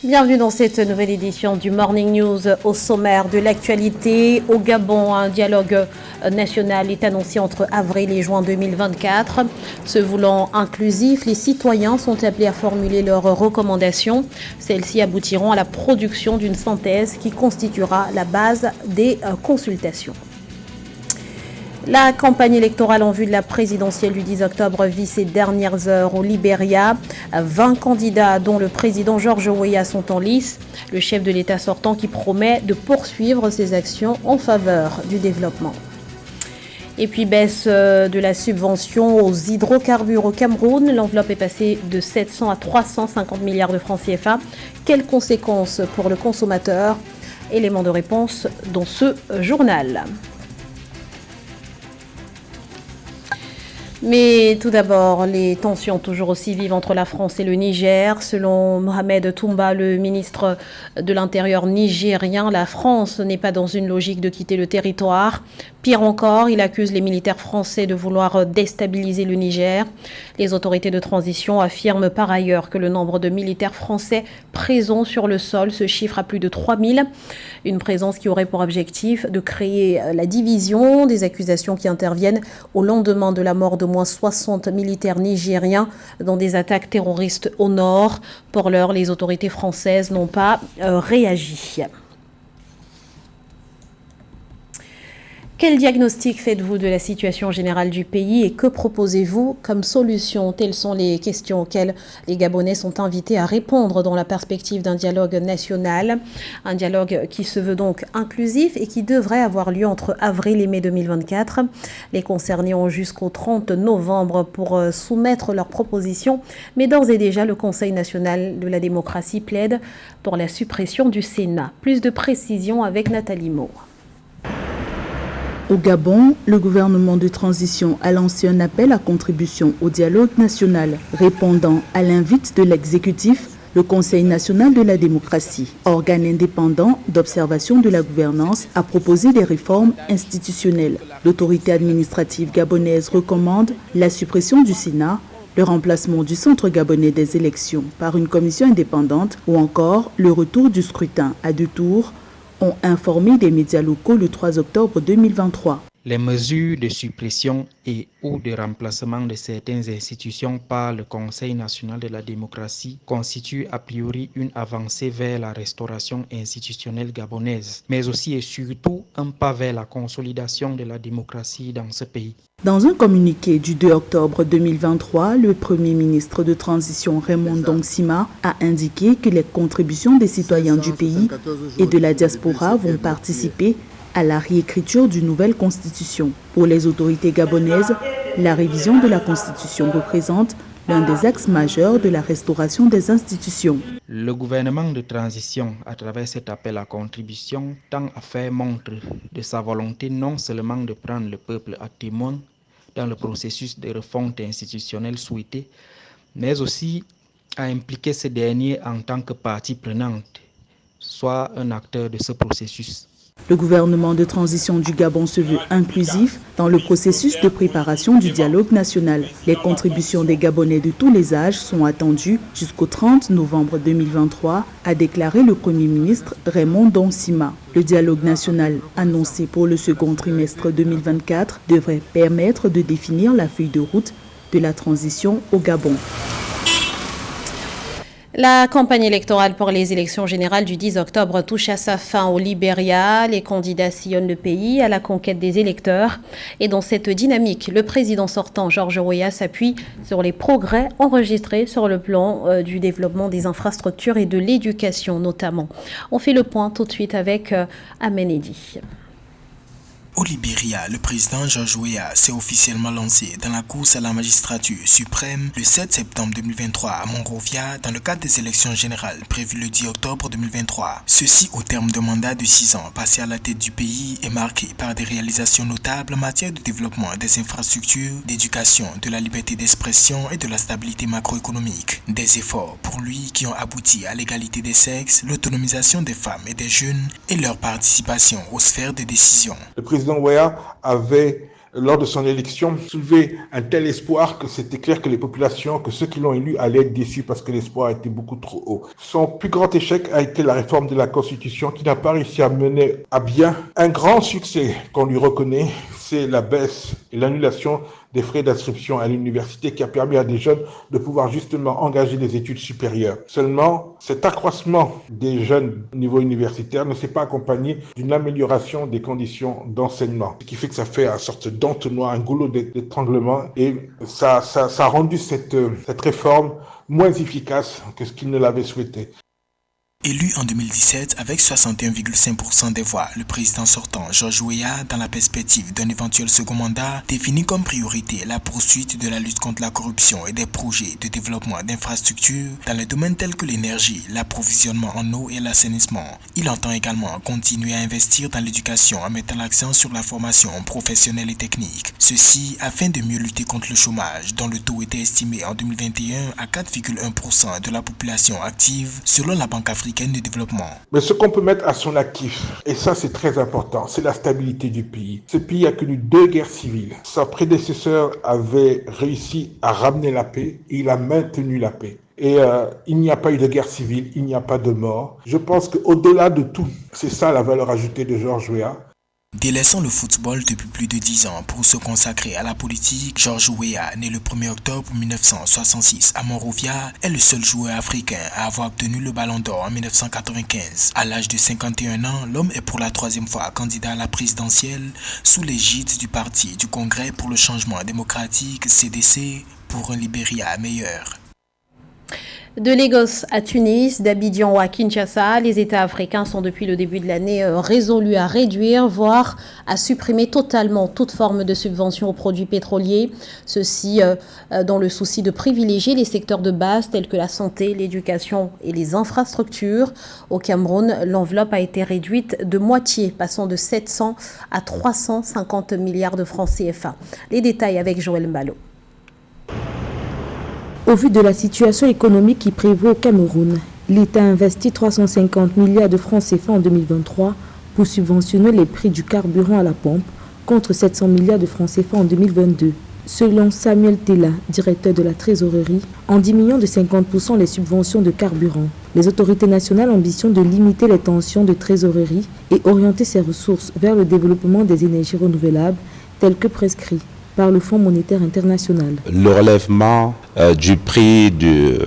Bienvenue dans cette nouvelle édition du Morning News. Au sommaire de l'actualité, au Gabon, un dialogue national est annoncé entre avril et juin 2024. Se voulant inclusif, les citoyens sont appelés à formuler leurs recommandations. Celles-ci aboutiront à la production d'une synthèse qui constituera la base des consultations. La campagne électorale en vue de la présidentielle du 10 octobre vit ses dernières heures au Libéria. 20 candidats, dont le président George Weah, sont en lice. Le chef de l'État sortant qui promet de poursuivre ses actions en faveur du développement. Et puis baisse de la subvention aux hydrocarbures au Cameroun. L'enveloppe est passée de 700 à 350 milliards de francs CFA. Quelles conséquences pour le consommateur? Élément de réponse dans ce journal. Mais tout d'abord, les tensions toujours aussi vives entre la France et le Niger. Selon Mohamed Toumba, le ministre de l'Intérieur nigérien, la France n'est pas dans une logique de quitter le territoire. Pire encore, il accuse les militaires français de vouloir déstabiliser le Niger. Les autorités de transition affirment par ailleurs que le nombre de militaires français présents sur le sol se chiffre à plus de 3000. Une présence qui aurait pour objectif de créer la division, des accusations qui interviennent au lendemain de la mort d'au moins 60 militaires nigériens dans des attaques terroristes au nord. Pour l'heure, les autorités françaises n'ont pas réagi. Quel diagnostic faites-vous de la situation générale du pays et que proposez-vous comme solution? Telles sont les questions auxquelles les Gabonais sont invités à répondre dans la perspective d'un dialogue national. Un dialogue qui se veut donc inclusif et qui devrait avoir lieu entre avril et mai 2024. Les concernés ont jusqu'au 30 novembre pour soumettre leurs propositions. Mais d'ores et déjà, le Conseil national de la démocratie plaide pour la suppression du Sénat. Plus de précisions avec Nathalie Mo. Au Gabon, le gouvernement de transition a lancé un appel à contribution au dialogue national, répondant à l'invite de l'exécutif, le Conseil national de la démocratie, organe indépendant d'observation de la gouvernance, a proposé des réformes institutionnelles. L'autorité administrative gabonaise recommande la suppression du Sénat, le remplacement du Centre gabonais des élections par une commission indépendante ou encore le retour du scrutin à 2 tours, ont informé des médias locaux le 3 octobre 2023. Les mesures de suppression et ou de remplacement de certaines institutions par le Conseil national de la démocratie constituent a priori une avancée vers la restauration institutionnelle gabonaise, mais aussi et surtout un pas vers la consolidation de la démocratie dans ce pays. Dans un communiqué du 2 octobre 2023, le Premier ministre de transition Raymond Dongsima a indiqué que les contributions des citoyens du pays et de la diaspora vont participer à la réécriture d'une nouvelle constitution. Pour les autorités gabonaises, la révision de la constitution représente l'un des axes majeurs de la restauration des institutions. Le gouvernement de transition, à travers cet appel à contribution, tend à faire montre de sa volonté non seulement de prendre le peuple à témoin dans le processus de refonte institutionnelle souhaité, mais aussi à impliquer ce dernier en tant que partie prenante, soit un acteur de ce processus. Le gouvernement de transition du Gabon se veut inclusif dans le processus de préparation du dialogue national. Les contributions des Gabonais de tous les âges sont attendues jusqu'au 30 novembre 2023, a déclaré le Premier ministre Raymond Dongsima. Le dialogue national annoncé pour le second trimestre 2024 devrait permettre de définir la feuille de route de la transition au Gabon. La campagne électorale pour les élections générales du 10 octobre touche à sa fin au Libéria. Les candidats sillonnent le pays à la conquête des électeurs. Et dans cette dynamique, le président sortant, George Weah, s'appuie sur les progrès enregistrés sur le plan du développement des infrastructures et de l'éducation notamment. On fait le point tout de suite avec Amenedi. Au Libéria, le président George Weah s'est officiellement lancé dans la course à la magistrature suprême le 7 septembre 2023 à Monrovia dans le cadre des élections générales prévues le 10 octobre 2023. Ceci au terme d'un mandat de 6 ans passé à la tête du pays est marqué par des réalisations notables en matière de développement des infrastructures, d'éducation, de la liberté d'expression et de la stabilité macroéconomique. Des efforts pour lui qui ont abouti à l'égalité des sexes, l'autonomisation des femmes et des jeunes et leur participation aux sphères de décision. Le président Weah avait lors de son élection, soulevait un tel espoir que c'était clair que les populations, que ceux qui l'ont élu allaient être déçus parce que l'espoir était beaucoup trop haut. Son plus grand échec a été la réforme de la Constitution qui n'a pas réussi à mener à bien. Un grand succès qu'on lui reconnaît, c'est la baisse et l'annulation des frais d'inscription à l'université qui a permis à des jeunes de pouvoir justement engager des études supérieures. Seulement, cet accroissement des jeunes au niveau universitaire ne s'est pas accompagné d'une amélioration des conditions d'enseignement, ce qui fait que ça fait une sorte d'entonnoir, un goulot d'étranglement, et ça a rendu cette réforme moins efficace que ce qu'il ne l'avait souhaité. Élu en 2017 avec 61,5% des voix, le président sortant George Weah, dans la perspective d'un éventuel second mandat, définit comme priorité la poursuite de la lutte contre la corruption et des projets de développement d'infrastructures dans les domaines tels que l'énergie, l'approvisionnement en eau et l'assainissement. Il entend également continuer à investir dans l'éducation en mettant l'accent sur la formation professionnelle et technique. Ceci afin de mieux lutter contre le chômage, dont le taux était estimé en 2021 à 4,1% de la population active selon la Banque africaine de développement. Mais ce qu'on peut mettre à son actif, et ça c'est très important, c'est la stabilité du pays. Ce pays a connu 2 guerres civiles. Sa prédécesseur avait réussi à ramener la paix et il a maintenu la paix. Et il n'y a pas eu de guerre civile, il n'y a pas de mort. Je pense qu'au-delà de tout, c'est ça la valeur ajoutée de George Weah. Délaissant le football depuis plus de 10 ans pour se consacrer à la politique, George Weah, né le 1er octobre 1966 à Monrovia, est le seul joueur africain à avoir obtenu le Ballon d'Or en 1995. À l'âge de 51 ans, l'homme est pour la 3e fois candidat à la présidentielle sous l'égide du Parti du Congrès pour le changement démocratique, CDC, pour un Libéria meilleur. De Lagos à Tunis, d'Abidjan à Kinshasa, les États africains sont depuis le début de l'année résolus à réduire, voire à supprimer totalement toute forme de subvention aux produits pétroliers. Ceci dans le souci de privilégier les secteurs de base tels que la santé, l'éducation et les infrastructures. Au Cameroun, l'enveloppe a été réduite de moitié, passant de 700 à 350 milliards de francs CFA. Les détails avec Joël Mbalo. Au vu de la situation économique qui prévaut au Cameroun, l'État investit 350 milliards de francs CFA en 2023 pour subventionner les prix du carburant à la pompe, contre 700 milliards de francs CFA en 2022. Selon Samuel Tella, directeur de la trésorerie, en diminuant de 50% les subventions de carburant, les autorités nationales ambitionnent de limiter les tensions de trésorerie et orienter ces ressources vers le développement des énergies renouvelables, telles que prescrit par le Fonds monétaire international. Le relèvement du prix du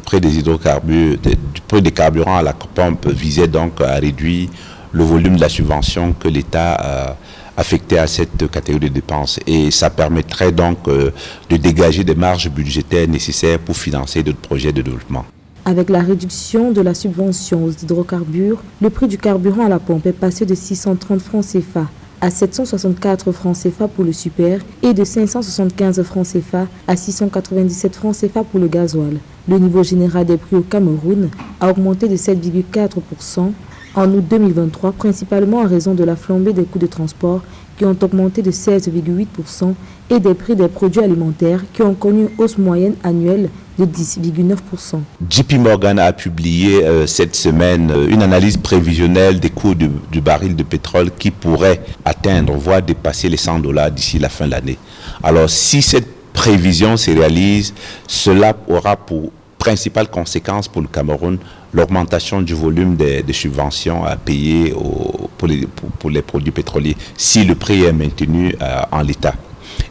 prix des hydrocarbures, du prix des carburants à la pompe visait donc à réduire le volume de la subvention que l'État affectait à cette catégorie de dépenses. Et ça permettrait donc de dégager des marges budgétaires nécessaires pour financer d'autres projets de développement. Avec la réduction de la subvention aux hydrocarbures, le prix du carburant à la pompe est passé de 630 francs CFA à 764 francs CFA pour le super et de 575 francs CFA à 697 francs CFA pour le gasoil. Le niveau général des prix au Cameroun a augmenté de 7,4% en août 2023, principalement en raison de la flambée des coûts de transport qui ont augmenté de 16,8% et des prix des produits alimentaires qui ont connu une hausse moyenne annuelle de 10,9%. JP Morgan a publié cette semaine une analyse prévisionnelle des cours du baril de pétrole qui pourrait atteindre, voire dépasser les $100 d'ici la fin de l'année. Alors si cette prévision se réalise, cela aura pour principale conséquence pour le Cameroun l'augmentation du volume des subventions à payer pour les produits pétroliers si le prix est maintenu en l'état.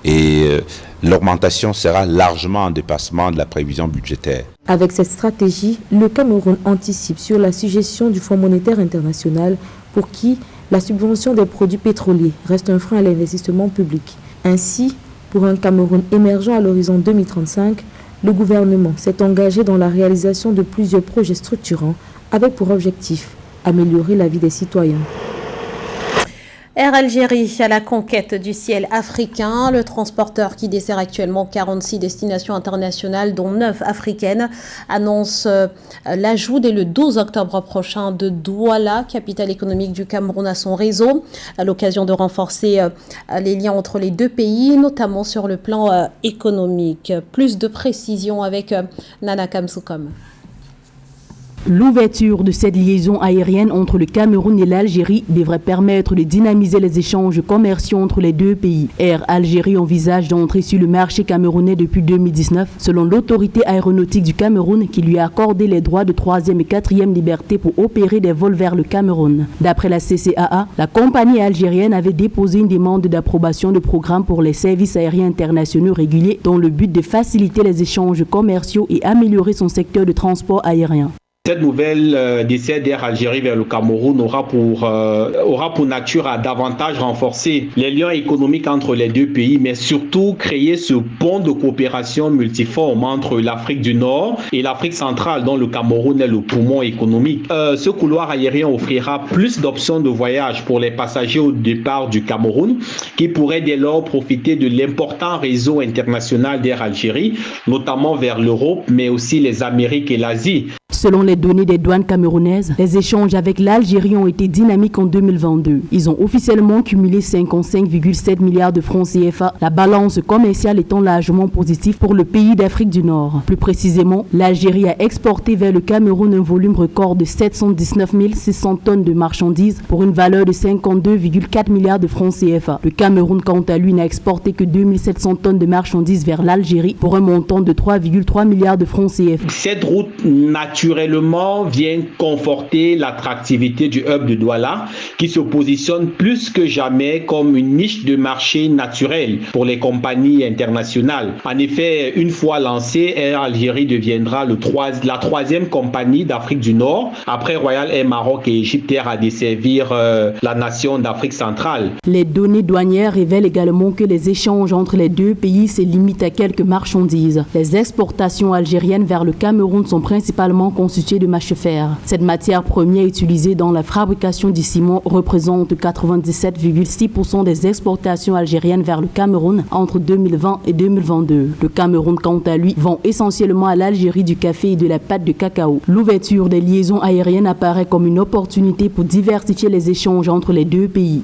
Et l'augmentation sera largement en dépassement de la prévision budgétaire. Avec cette stratégie, le Cameroun anticipe sur la suggestion du Fonds monétaire international pour qui la subvention des produits pétroliers reste un frein à l'investissement public. Ainsi, pour un Cameroun émergent à l'horizon 2035, le gouvernement s'est engagé dans la réalisation de plusieurs projets structurants avec pour objectif améliorer la vie des citoyens. Air Algérie à la conquête du ciel africain. Le transporteur qui dessert actuellement 46 destinations internationales, dont 9 africaines, annonce l'ajout dès le 12 octobre prochain de Douala, capitale économique du Cameroun, à son réseau, à l'occasion de renforcer les liens entre les deux pays, notamment sur le plan économique. Plus de précisions avec Nana Kamsoukom. L'ouverture de cette liaison aérienne entre le Cameroun et l'Algérie devrait permettre de dynamiser les échanges commerciaux entre les deux pays. Air Algérie envisage d'entrer sur le marché camerounais depuis 2019, selon l'autorité aéronautique du Cameroun qui lui a accordé les droits de 3e et 4e liberté pour opérer des vols vers le Cameroun. D'après la CCAA, la compagnie algérienne avait déposé une demande d'approbation de programme pour les services aériens internationaux réguliers dans le but de faciliter les échanges commerciaux et améliorer son secteur de transport aérien. Cette nouvelle décès d'Air Algérie vers le Cameroun aura pour nature à davantage renforcer les liens économiques entre les deux pays, mais surtout créer ce pont de coopération multiforme entre l'Afrique du Nord et l'Afrique centrale, dont le Cameroun est le poumon économique. Ce couloir aérien offrira plus d'options de voyage pour les passagers au départ du Cameroun, qui pourraient dès lors profiter de l'important réseau international d'Air Algérie, notamment vers l'Europe, mais aussi les Amériques et l'Asie. Selon les données des douanes camerounaises, les échanges avec l'Algérie ont été dynamiques en 2022. Ils ont officiellement cumulé 55,7 milliards de francs CFA, la balance commerciale étant largement positive pour le pays d'Afrique du Nord. Plus précisément, l'Algérie a exporté vers le Cameroun un volume record de 719 600 tonnes de marchandises pour une valeur de 52,4 milliards de francs CFA. Le Cameroun, quant à lui, n'a exporté que 2700 tonnes de marchandises vers l'Algérie pour un montant de 3,3 milliards de francs CFA. Cette route naturellement vient conforter l'attractivité du hub de Douala, qui se positionne plus que jamais comme une niche de marché naturel pour les compagnies internationales. En effet, une fois lancée, Air Algérie deviendra la troisième compagnie d'Afrique du Nord, après Royal Air Maroc et Egypte Air, à desservir la nation d'Afrique centrale. Les données douanières révèlent également que les échanges entre les deux pays se limitent à quelques marchandises. Les exportations algériennes vers le Cameroun sont principalement constituée de mâche-fer. Cette matière première utilisée dans la fabrication du ciment représente 97,6% des exportations algériennes vers le Cameroun entre 2020 et 2022. Le Cameroun, quant à lui, vend essentiellement à l'Algérie du café et de la pâte de cacao. L'ouverture des liaisons aériennes apparaît comme une opportunité pour diversifier les échanges entre les deux pays.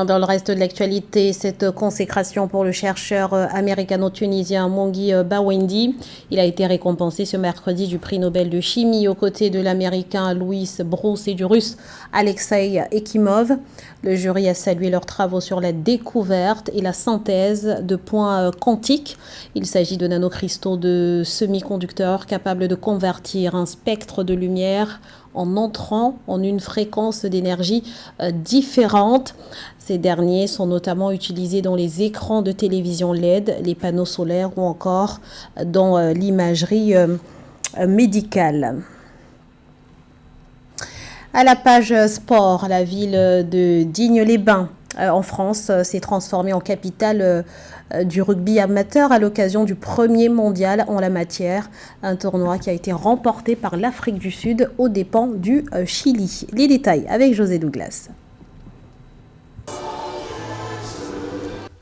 Dans le reste de l'actualité, cette consécration pour le chercheur américano-tunisien Mongui Bawendi. Il a été récompensé ce mercredi du prix Nobel de chimie aux côtés de l'américain Louis Brousse et du russe Alexei Ekimov. Le jury a salué leurs travaux sur la découverte et la synthèse de points quantiques. Il s'agit de nanocristaux de semi-conducteurs capables de convertir un spectre de lumière en entrant en une fréquence d'énergie différente. Ces derniers sont notamment utilisés dans les écrans de télévision LED, les panneaux solaires ou encore dans l'imagerie médicale. À la page sport, la ville de Digne-les-Bains en France s'est transformée en capitale du rugby amateur à l'occasion du premier mondial en la matière. Un tournoi qui a été remporté par l'Afrique du Sud aux dépens du Chili. Les détails avec José Douglas.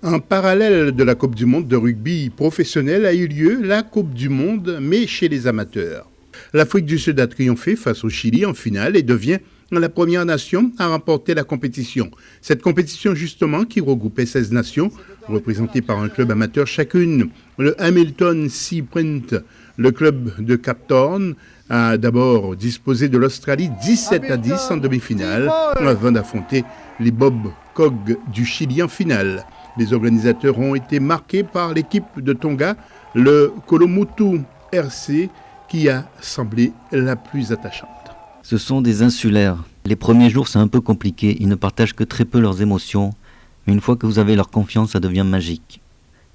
En parallèle de la Coupe du Monde de rugby professionnel a eu lieu la Coupe du Monde, mais chez les amateurs. L'Afrique du Sud a triomphé face au Chili en finale et devient la première nation à remporter la compétition. Cette compétition justement qui regroupait 16 nations, représentées par un club amateur chacune. Le Hamilton Sea Sprint, le club de Cape Town, a d'abord disposé de l'Australie 17-10 en demi-finale, avant d'affronter les Bobcog du Chili en finale. Les organisateurs ont été marqués par l'équipe de Tonga, le Kolomutu RC, qui a semblé la plus attachante. Ce sont des insulaires. Les premiers jours, c'est un peu compliqué. Ils ne partagent que très peu leurs émotions. Mais une fois que vous avez leur confiance, ça devient magique.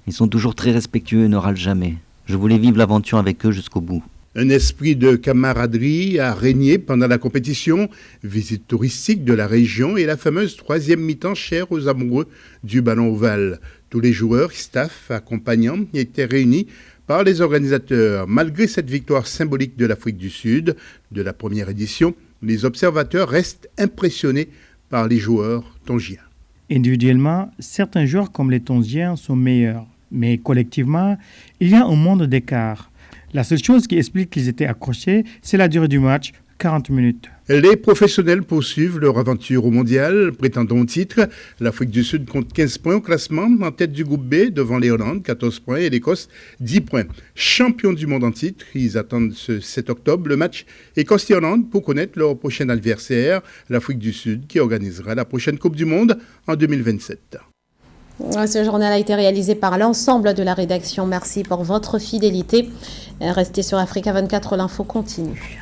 Ils sont toujours très respectueux et ne râlent jamais. Je voulais vivre l'aventure avec eux jusqu'au bout. Un esprit de camaraderie a régné pendant la compétition, visite touristique de la région et la fameuse troisième mi-temps chère aux amoureux du ballon ovale. Tous les joueurs, staff, accompagnants étaient réunis par les organisateurs. Malgré cette victoire symbolique de l'Afrique du Sud de la première édition, les observateurs restent impressionnés par les joueurs tongiens. Individuellement, certains joueurs comme les tongiens sont meilleurs, mais collectivement, il y a un monde d'écart. La seule chose qui explique qu'ils étaient accrochés, c'est la durée du match, 40 minutes. Les professionnels poursuivent leur aventure au mondial, prétendant au titre. L'Afrique du Sud compte 15 points au classement, en tête du groupe B, devant l'Irlande, 14 points, et l'Écosse, 10 points. Champions du monde en titre, ils attendent ce 7 octobre le match Écosse-Irlande pour connaître leur prochain adversaire, l'Afrique du Sud, qui organisera la prochaine Coupe du Monde en 2027. Ce journal a été réalisé par l'ensemble de la rédaction. Merci pour votre fidélité. Restez sur Africa 24, l'info continue.